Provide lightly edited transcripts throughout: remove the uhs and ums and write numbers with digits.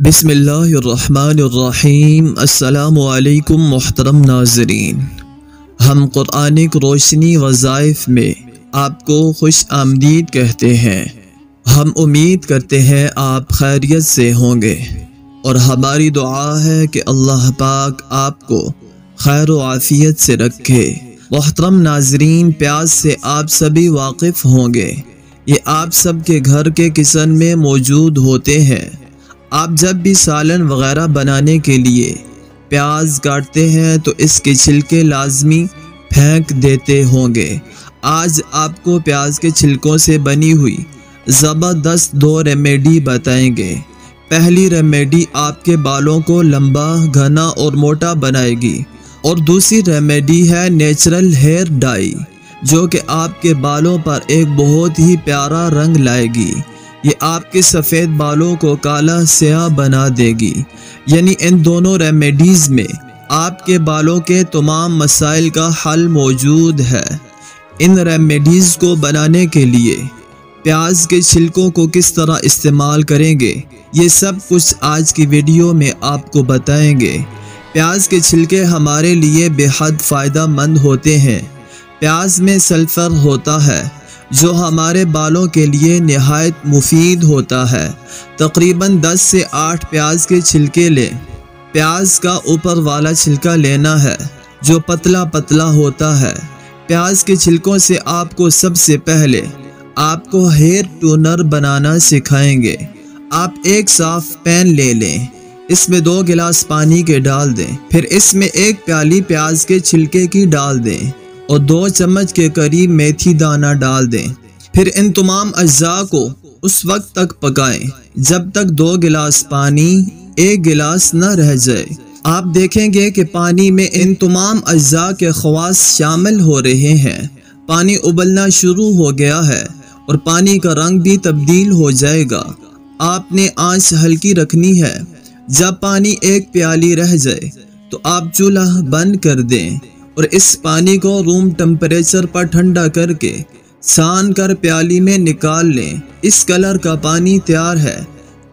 बिस्मिल्लाहिर्रहमानिर्रहीम। अस्सलाम वालेकुम मोहतरम नाज़रीन, हम कुरानिक रोशनी वज़ाइफ में आपको खुश आमदीद कहते हैं। हम उम्मीद करते हैं आप खैरियत से होंगे और हमारी दुआ है कि अल्लाह पाक आपको खैर व आफियत से रखे। मोहतरम नाज़रीन, प्याज से आप सभी वाकिफ़ होंगे, ये आप सब के घर के किचन में मौजूद होते हैं। आप जब भी सालन वगैरह बनाने के लिए प्याज काटते हैं तो इसके छिलके लाजमी फेंक देते होंगे। आज आपको प्याज के छिलकों से बनी हुई ज़बरदस्त 2 रेमेडी बताएंगे। पहली रेमेडी आपके बालों को लंबा, घना और मोटा बनाएगी और दूसरी रेमेडी है नेचुरल हेयर डाई, जो कि आपके बालों पर एक बहुत ही प्यारा रंग लाएगी। ये आपके सफ़ेद बालों को काला स्याह बना देगी। यानी इन दोनों रेमेडीज़ में आपके बालों के तमाम मसाइल का हल मौजूद है। इन रेमेडीज़ को बनाने के लिए प्याज के छिलकों को किस तरह इस्तेमाल करेंगे, ये सब कुछ आज की वीडियो में आपको बताएंगे। प्याज के छिलके हमारे लिए बेहद फ़ायदा मंद होते हैं। प्याज में सल्फ़र होता है जो हमारे बालों के लिए निहायत मुफीद होता है। तकरीबन 10 से 8 प्याज के छिलके लें। प्याज का ऊपर वाला छिलका लेना है जो पतला पतला होता है। प्याज के छिलकों से आपको सबसे पहले आपको हेयर टोनर बनाना सिखाएंगे। आप एक साफ पैन ले लें, इसमें 2 गिलास पानी के डाल दें, फिर इसमें 1 प्याली प्याज के छिलके की डाल दें और 2 चम्मच के करीब मेथी दाना डाल दें। फिर इन तमाम अज्जा को उस वक्त तक पकाएं जब तक 2 गिलास पानी 1 गिलास न रह जाए। आप देखेंगे कि पानी में इन तमाम अज्जा के खवास शामिल हो रहे हैं। पानी उबलना शुरू हो गया है और पानी का रंग भी तब्दील हो जाएगा। आपने आंच हल्की रखनी है। जब पानी 1 प्याली रह जाए तो आप चूल्हा बंद कर दें और इस पानी को रूम टेम्परेचर पर ठंडा करके छान कर प्याली में निकाल लें। इस कलर का पानी तैयार है।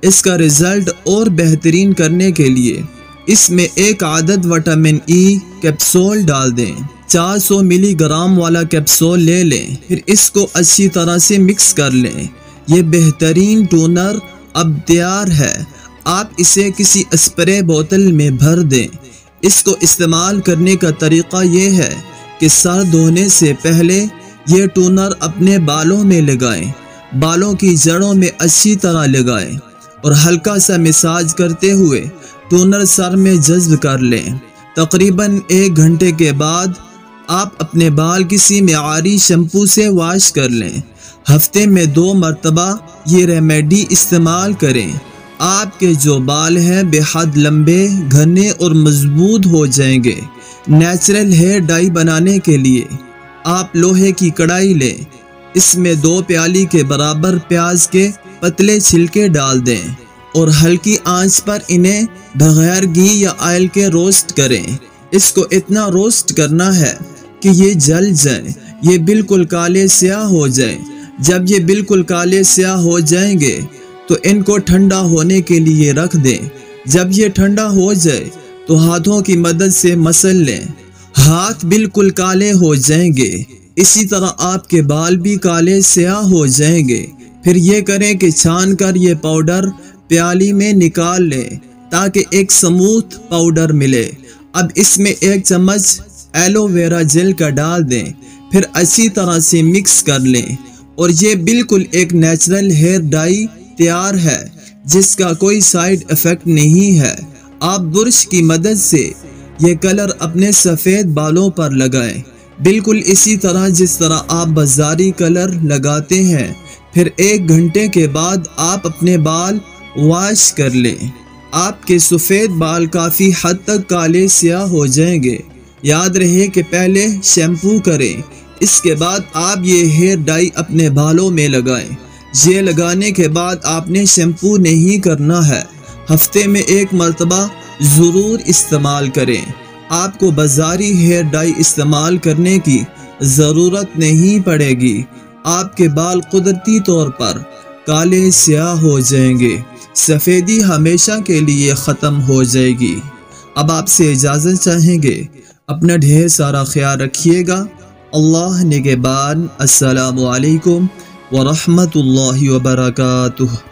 इसका रिजल्ट और बेहतरीन करने के लिए इसमें 1 आदद विटामिन ई कैप्सूल डाल दें। 400 मिलीग्राम वाला कैप्सूल ले लें, फिर इसको अच्छी तरह से मिक्स कर लें। ये बेहतरीन टोनर अब तैयार है। आप इसे किसी स्प्रे बोतल में भर दें। इसको इस्तेमाल करने का तरीक़ा ये है कि सर धोने से पहले ये टोनर अपने बालों में लगाएं, बालों की जड़ों में अच्छी तरह लगाएं और हल्का सा मसाज करते हुए टोनर सर में जज्ब कर लें। तकरीबन 1 घंटे के बाद आप अपने बाल किसी मेआरी शैम्पू से वॉश कर लें। हफ्ते में 2 मरतबा ये रेमेडी इस्तेमाल करें। आपके जो बाल हैं बेहद लंबे, घने और मजबूत हो जाएंगे। नेचुरल हेयर डाई बनाने के लिए आप लोहे की कढ़ाई लें, इसमें 2 प्याली के बराबर प्याज के पतले छिलके डाल दें और हल्की आंच पर इन्हें बगैर घी या ऑयल के रोस्ट करें। इसको इतना रोस्ट करना है कि ये जल जाए, ये बिल्कुल काले स्याह हो जाए। जब ये बिल्कुल काले स्याह हो जाएंगे तो इनको ठंडा होने के लिए रख दें। जब ये ठंडा हो जाए तो हाथों की मदद से मसल लें। हाथ बिल्कुल काले हो जाएंगे। इसी तरह आपके बाल भी काले स्याह हो जाएंगे। फिर ये करें कि छान कर ये पाउडर प्याली में निकाल लें ताकि एक स्मूथ पाउडर मिले। अब इसमें 1 चम्मच एलोवेरा जेल का डाल दें, फिर अच्छी तरह से मिक्स कर लें और ये बिल्कुल एक नेचुरल हेयर डाई तैयार है जिसका कोई साइड इफ़ेक्ट नहीं है। आप ब्रश की मदद से ये कलर अपने सफ़ेद बालों पर लगाएं, बिल्कुल इसी तरह जिस तरह आप बाजारी कलर लगाते हैं। फिर 1 घंटे के बाद आप अपने बाल वॉश कर लें। आपके सफ़ेद बाल काफ़ी हद तक काले स्याह हो जाएंगे। याद रहे कि पहले शैम्पू करें, इसके बाद आप ये हेयर डाई अपने बालों में लगाएं। ये लगाने के बाद आपने शैम्पू नहीं करना है। हफ्ते में 1 मरतबा ज़रूर इस्तेमाल करें। आपको बाजारी हेयर डाई इस्तेमाल करने की ज़रूरत नहीं पड़ेगी। आपके बाल कुदरती तौर पर काले स्याह हो जाएंगे। سفیدی ہمیشہ کے لیے ختم ہو جائے گی۔ اب آپ سے اجازت چاہیں گے، اپنا ڈھیر سارا خیال رکھیے گا۔ اللہ نگہبان۔ السلام علیکم ورحمۃ اللہ وبرکاتہ۔